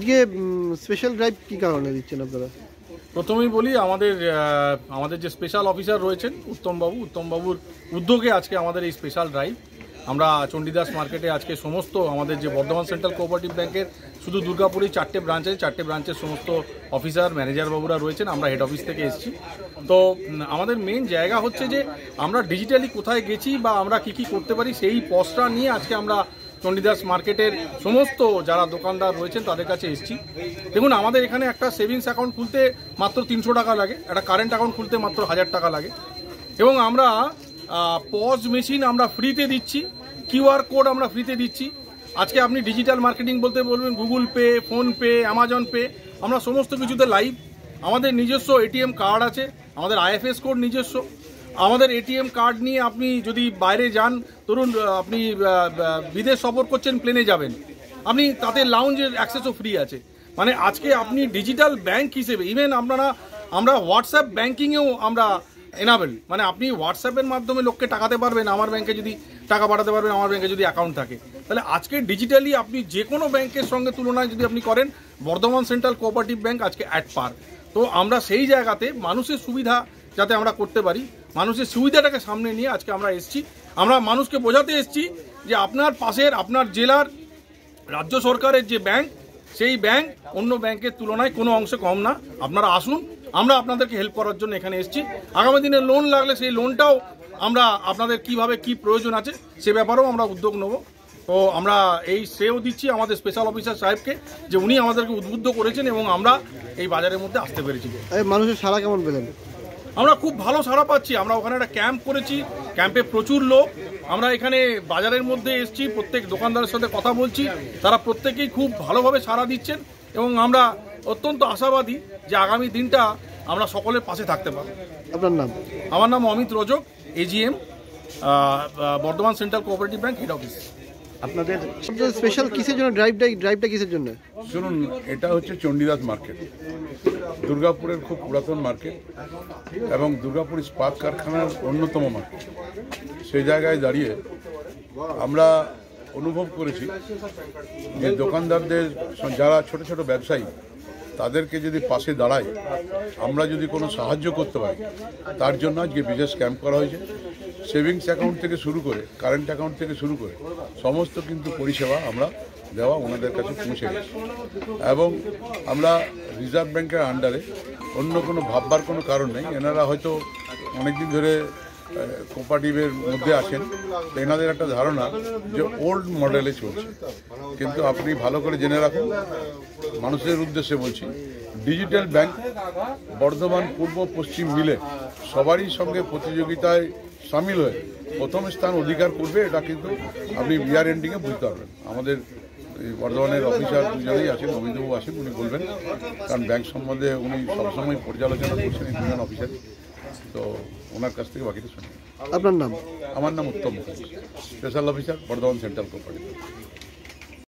আজকে special drive কি কারণে দিচ্ছেন আপনারা? প্রথমেই বলি, আমাদের যে স্পেশাল অফিসার রয়েছেন উত্তমবাবুর উদ্যোগে আজকে আমাদের এই স্পেশাল ড্রাইভ। আমরা চণ্ডীদাস মার্কেটে আজকে সমস্ত আমাদের যে বর্ধমান সেন্ট্রাল কোঅপারেটিভ ব্যাংকের শুধু দুর্গাপুরেই 4টে ব্রাঞ্চ আছে, 4টে ব্রাঞ্চের সমস্ত অফিসার ম্যানেজার বাবুরা রয়েছেন। আমরা হেড অফিস থেকে এসেছি। তো আমাদের মেন জায়গা হচ্ছে যে আমরা ডিজিটালি কোথায় গেছি বা আমরা কি করতে পারি সেই পথটা নিয়ে আজকে আমরা চণ্ডীদাস মার্কেটের সমস্ত যারা দোকানদার রয়েছেন তাদের কাছে এসেছি। দেখুন, আমাদের এখানে একটা সেভিংস অ্যাকাউন্ট খুলতে মাত্র 300 টাকা লাগে, একটা কারেন্ট অ্যাকাউন্ট খুলতে মাত্র 1000 টাকা লাগে, এবং আমরা পজ মেশিন আমরা ফ্রিতে দিচ্ছি, কিউআর কোড আমরা ফ্রিতে দিচ্ছি। আজকে আপনি ডিজিটাল মার্কেটিং বলতে বলবেন Google pay, PhonePe, Amazon pay, আমরা সমস্ত কিছুতে লাইভ। আমাদের নিজস্ব এটিএম কার্ড আছে, আমাদের আইএফএস কোড নিজস্ব। আমাদের এটিএম কার্ড নিয়ে আপনি যদি বাইরে যান, ধরুন আপনি বিদেশ সফর করছেন, প্লেনে যাবেন, আপনি তাতে লাউঞ্জের অ্যাক্সেসও ফ্রি আছে। মানে আজকে আপনি ডিজিটাল ব্যাংক হিসেবে ইভেন আমরা হোয়াটসঅ্যাপ ব্যাংকিংয়েও আমরা এনাবেল, মানে আপনি হোয়াটসঅ্যাপের মাধ্যমে লোককে টাকাতে পারবেন, আমার ব্যাংকে যদি টাকা পাঠাতে পারবেন, আমার ব্যাংকে যদি অ্যাকাউন্ট থাকে। তাহলে আজকে ডিজিটালি আপনি যে কোনো ব্যাংকের সঙ্গে তুলনায় যদি আপনি করেন, বর্ধমান সেন্ট্রাল কোঅপারেটিভ ব্যাংক আজকে অ্যাট পার। তো আমরা সেই জায়গাতে মানুষের সুবিধা যাতে আমরা করতে পারি, মানুষের সুবিধাটাকে সামনে নিয়ে আজকে আমরা এসেছি। আমরা মানুষকে বোঝাতে এসেছি যে আপনার পাশের আপনার জেলার রাজ্য সরকারের যে ব্যাংক, সেই ব্যাংক অন্য ব্যাংকের তুলনায় কোনো অংশে কম না। আপনারা আসুন, আমরা আপনাদেরকে হেল্প করার জন্য এখানে এসেছি। আগামী দিনে লোন লাগলে সেই লোনটাও আমরা আপনাদের কিভাবে কি প্রয়োজন আছে সে ব্যাপারেও আমরা উদ্যোগ নেব। তো আমরা এই শ্রেয় দিচ্ছি আমাদের স্পেশাল অফিসার সাহেবকে, যে উনি আমাদেরকে উদ্বুদ্ধ করেছেন এবং আমরা এই বাজারের মধ্যে আসতে পেরেছি। মানুষের সাড়া কেমন পেলেন? আমরা খুব ভালো সাড়া পাচ্ছি। আমরা ওখানে একটা ক্যাম্প করেছি, ক্যাম্পে প্রচুর লোক। আমরা এখানে বাজারের মধ্যে এসেছি, প্রত্যেক দোকানদারের সাথে কথা বলছি, তারা প্রত্যেকেই খুব ভালোভাবে সাড়া দিচ্ছেন এবং আমরা অত্যন্ত আশাবাদী যে আগামী দিনটা আমরা সকলের পাশে থাকতে পারব। আপনার নাম? আমার নাম Amit Rajak, AGM, Bardhaman central cooperative bank, head office. আপনাদের স্পেশাল কিসের জন্য ড্রাইভটা কিসের জন্য? শুনুন, এটা হচ্ছে চণ্ডীদাস মার্কেট, দুর্গাপুরের খুব পুরাতন মার্কেট এবং দুর্গাপুর ইস্পাত কারখানার অন্যতম মার্কেট। সেই জায়গায় দাঁড়িয়ে আমরা অনুভব করেছি যে দোকানদারদের যারা ছোট ছোট ব্যবসায়ী, তাদেরকে যদি পাশে দাঁড়ায়, আমরা যদি কোনো সাহায্য করতে পারি, তার জন্য আজকে বিশেষ ক্যাম্প করা হয়েছে। সেভিংস অ্যাকাউন্ট থেকে শুরু করে কারেন্ট অ্যাকাউন্ট থেকে শুরু করে সমস্ত কিন্তু পরিষেবা আমরা দেওয়া ওনাদের কাছে পৌঁছে গেছে। এবং আমরা রিজার্ভ ব্যাংকের আন্ডারে অন্য কোনো ভাববার কোনো কারণ নেই। এনারা হয়তো অনেকদিন ধরে কোঅপারেটিভের মধ্যে আছেন, এনাদের একটা ধারণা যে ওল্ড মডেলে চলছে, কিন্তু আপনি ভালো করে জেনে রাখুন, মানুষের উদ্দেশ্যে বলছি, ডিজিটাল ব্যাংক বর্ধমান পূর্ব পশ্চিম মিলে সবারই সঙ্গে প্রতিযোগিতায় সামিল হয়ে প্রথম স্থান অধিকার করবে। এটা কিন্তু আপনি বিয়ার এন্ডিংয়ে বুঝতে পারবেন। আমাদের বর্ধমানের অফিসার দুজনেই আছেন, অমিতবাবু আছেন, উনি বলবেন, কারণ ব্যাংক সম্বন্ধে উনি সবসময় পর্যালোচনা করছেন এই দুজন অফিসার। তো ওনার কাছ থেকে বাকিটা শুনুন। আপনার নাম? আমার নাম Uttam Mukherjee, special officer, Bardhaman central cooperative.